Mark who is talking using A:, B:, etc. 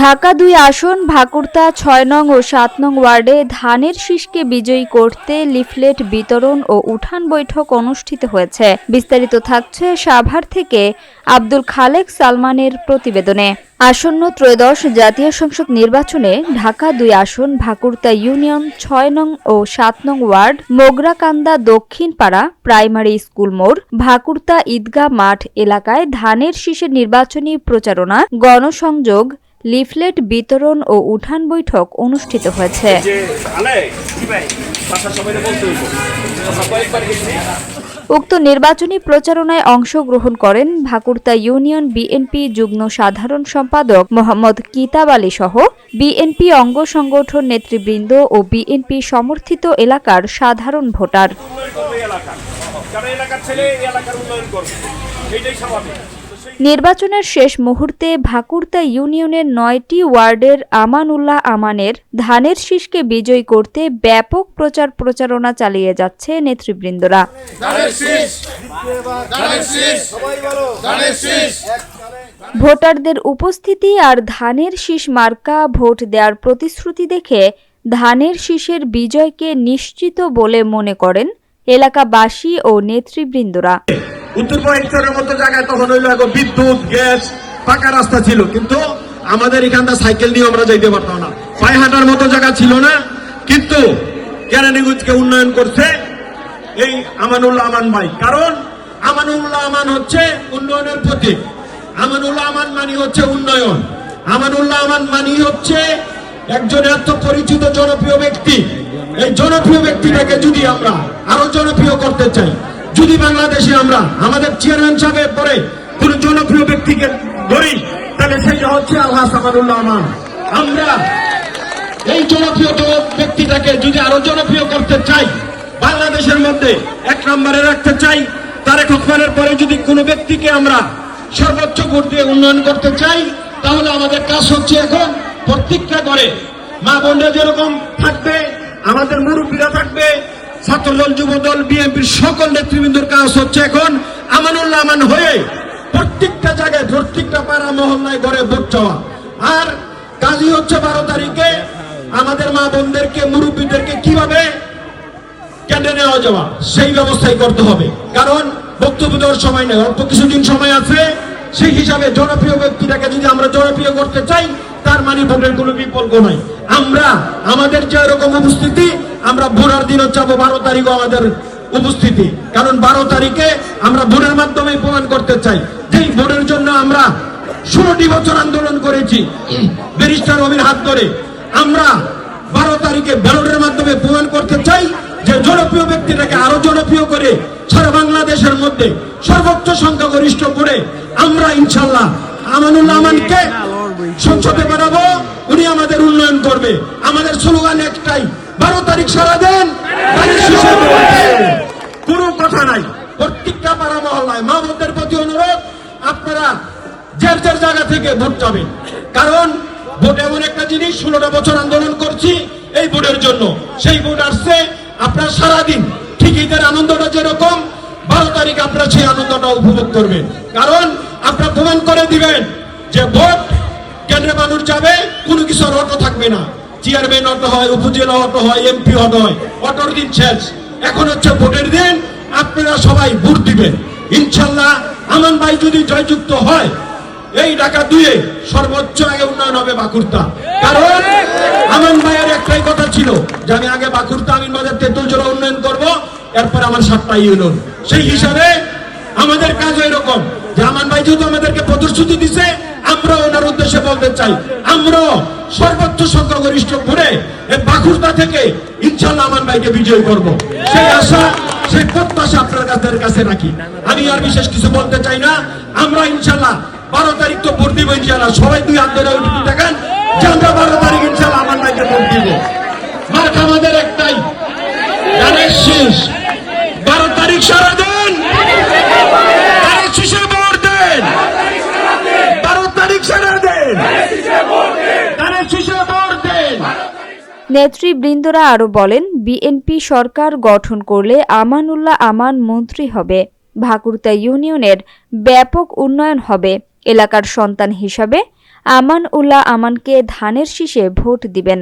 A: ঢাকা ২ আসন ভাকুরতা ৬ নং ও ৭ নং ওয়ার্ডে ধানের শীষকে বিজয়ী করতে লিফলেট বিতরণ ও উঠান বৈঠক অনুষ্ঠিত হয়েছে। বিস্তারিত থাকছে সাভার থেকে আব্দুল খালেক সালমানের প্রতিবেদনে। আসন্ন ত্রয়োদশ জাতীয় সংসদ নির্বাচনে ঢাকা ২ আসন ভাকুরতা ইউনিয়ন ৬ নং ও ৭ নং ওয়ার্ড মোগরাকান্দা দক্ষিণ পাড়া প্রাইমারি স্কুল মোড় ভাকুরতা ঈদগাহ মাঠ এলাকায় ধানের শীষের নির্বাচনী প্রচারণা, গণসংযোগ, লিফলেট বিতরণ ও উঠান বৈঠক অনুষ্ঠিত হয়েছে। উক্ত নির্বাচনী প্রচারণায় অংশগ্রহণ করেন ভাকুরতা ইউনিয়ন বিএনপি যুগ্ম সাধারণ সম্পাদক মোহাম্মদ কিতাব আলী সহ বিএনপি অঙ্গ সংগঠন নেতৃবৃন্দ ও বিএনপি সমর্থিত এলাকার সাধারণ ভোটার। নির্বাচনের শেষ মুহূর্তে ভাকুরতা ইউনিয়নের ৯টি ওয়ার্ডের আমানুল্লাহ আমানের ধানের শীষকে বিজয়ী করতে ব্যাপক প্রচারণা চালিয়ে যাচ্ছে নেতৃবৃন্দরা। ভোটারদের উপস্থিতি আর ধানের শীষ মার্কা ভোট দেওয়ার প্রতিশ্রুতি দেখে ধানের শীষের বিজয়কে নিশ্চিত বলে মনে করেন এলাকাবাসী ও নেতৃবৃন্দরা।
B: উত্তরপূর্বাঞ্চলের মতো জায়গায় তখন হইলো এখন বিদ্যুৎ, গ্যাস, পাকা রাস্তা ছিল, কিন্তু আমাদের এখানটা সাইকেল নিয়ে আমরা যাইতে পারতাম না, পায়ে হাঁটার মতো জায়গা ছিল না। কিন্তু কেরানীগঞ্জকে উন্নয়ন করছে এই আমানুল্লাহ আমান ভাই। কারণ আমানুল্লাহ আমান হচ্ছে উন্নয়নের প্রতীক। আমানুল্লাহ আমান মানি হচ্ছে উন্নয়ন। আমানুল্লাহ আমান মানি হচ্ছে একজন এত পরিচিত জনপ্রিয় ব্যক্তি। এই জনপ্রিয় ব্যক্তিটাকে যদি আমরা আরো জনপ্রিয় করতে চাই, যদি বাংলাদেশে আমরা আমাদের চেয়ারম্যান সাহেবের পরে কোন জনপ্রিয় ব্যক্তিকে ধরি, তাহলে সেটা হচ্ছে আলহাজ আমানুল্লাহ আমান। আমরা এই জনপ্রিয় ব্যক্তিটাকে যদি আরো জনপ্রিয় করতে চাই, বাংলাদেশের মধ্যে ১ নম্বরে রাখতে চাই, তারেক রহমানের পরে যদি কোনো ব্যক্তিকে আমরা সর্বোচ্চ ভোট দিয়ে উন্নয়ন করতে চাই, তাহলে আমাদের কাজ হচ্ছে এখন প্রত্যেকটা করে মা বোনরা যেরকম থাকবে, আমাদের মুরব্বীরা থাকবে, ছাত্রদল, যুবদল, বিএনপির সকল নেতৃবৃন্দর কাজ হচ্ছে এখন আমানুল্লাহ আমান হয়ে প্রত্যেকটা জায়গায়, প্রত্যেকটা পাড়া মহল্লায় ঘরে ভোট চাওয়া। আর কাজই হচ্ছে ১২ তারিখে আমাদের মা বোনদেরকে, মুরব্বীদেরকে কিভাবে কেন্দ্রে নেওয়া যাওয়া, সেই ব্যবস্থাই করতে হবে। কারণ বক্তব্য দেওয়ার সময় নেই, অল্প কিছুদিন সময় আছে। সেই হিসাবে জনপ্রিয় ব্যক্তিটাকে যদি আমরা জনপ্রিয় করতে চাই, তার মানে ভোটের কোনো বিকল্প নাই। আমরা আমাদের যে রকম উপস্থিতি, আমরা ভোটার দিনও চাবো ১২ তারিখও আমাদের উপস্থিতি। কারণ ১২ তারিখে আমরা ভোটের মাধ্যমে প্রমাণ করতে চাই, যে ভোটের জন্য আমরা ১৬টি বছর আন্দোলন করেছি ব্যারিস্টার রবির হাত ধরে। আমরা ১২ তারিখে ব্যালটের মাধ্যমে প্রমাণ করতে চাই যে জনপ্রিয় ব্যক্তিটাকে আরো জনপ্রিয় করে সারা বাংলাদেশের মধ্যে সর্বোচ্চ সংখ্যাগরিষ্ঠ করে আমরা ইনশাল্লাহ আমানুল্লাহ আমানকে সংসদে পাঠাবো। উনি আমাদের উন্নয়ন করবে। আমাদের স্লোগান একটাই, ১২ তারিখ সারা দেন, কোনো কথা নাই। প্রত্যেকটা পাড়া মহল্লায় মা বোনদের প্রতি অনুরোধ, আপনারা যার যার জায়গা থেকে ভোট যাবেন। কারণ ভোট এমন একটা জিনিস, ১৬টা বছর আন্দোলন করছি এই ভোটের জন্য। সেই ভোট আসছে, আপনারা সারাদিন ঠিক ঈদের আনন্দটা যেরকম ১২ তারিখ আপনারা সেই আনন্দটা উপভোগ করবেন। কারণ আপনারা প্রমাণ করে দিবেন যে ভোট কেন্দ্রে মানুষ যাবে, কোনো কিছু অটো থাকবে না। চেয়ারম্যান অটো হয়, উপজেলা অটো হয়, এমপি অটো হয়, অটোর দিন শেষ। এখন হচ্ছে ভোটের দিন, আপনারা সবাই ভোট দিবেন। ইনশাল্লাহ আমান ভাই যদি জয়যুক্ত হয়, এই ঢাকা ২-এ সর্বোচ্চ আগে উন্নয়ন হবে বাকুরতা। কারণ আমান ভাইয়ের একটাই কথা ছিল যে আমি আগে বাকুরতা, আমিনবাজার, তেঁতুলজোড়া উন্নয়ন করব, এরপর আমার ৭টা ইউনিয়ন। সেই হিসাবে আমাদের কাজ এরকম যে আমান ভাই যেহেতু আমাদেরকে প্রতিশ্রুতি দিছে, আমরা ওনার উদ্দেশ্যে বলতে চাই, আমরা সর্বোচ্চ সংখ্যাগরিষ্ঠ ভোটে বাকুরতা থেকে ইনশাল্লাহ আমান ভাইকে বিজয় করব। সেই আশা, সেই প্রত্যাশা আপনাদের কাছে রাখি। আমি আর বিশেষ কিছু বলতে চাই না। আমরা ইনশাল্লাহ ১২ তারিখ তো ভোট দিব ইনশাল্লাহ। সবাই ২ হাত ধরে উঠে থাকেন যে আমরা ১২ তারিখ ইনশাল্লাহ আমান ভাইকে ভোট দিব। মার্ক আমাদের একটাই, ধানের শীষ। ১২ তারিখ সারা দেন, ধানের শীষে ভোট দেন, ১২ তারিখ সারা দেন, ধানের শীষে ভোট দেন।
A: নেতৃবৃন্দরা আরো বলেন, বিএনপি সরকার গঠন করলে আমানুল্লাহ আমান মন্ত্রী হবে, ভাকুরতা ইউনিয়নের ব্যাপক উন্নয়ন হবে। এলাকার সন্তান হিসাবে আমান উল্লাহ আমানকে ধানের শীষে ভোট দিবেন।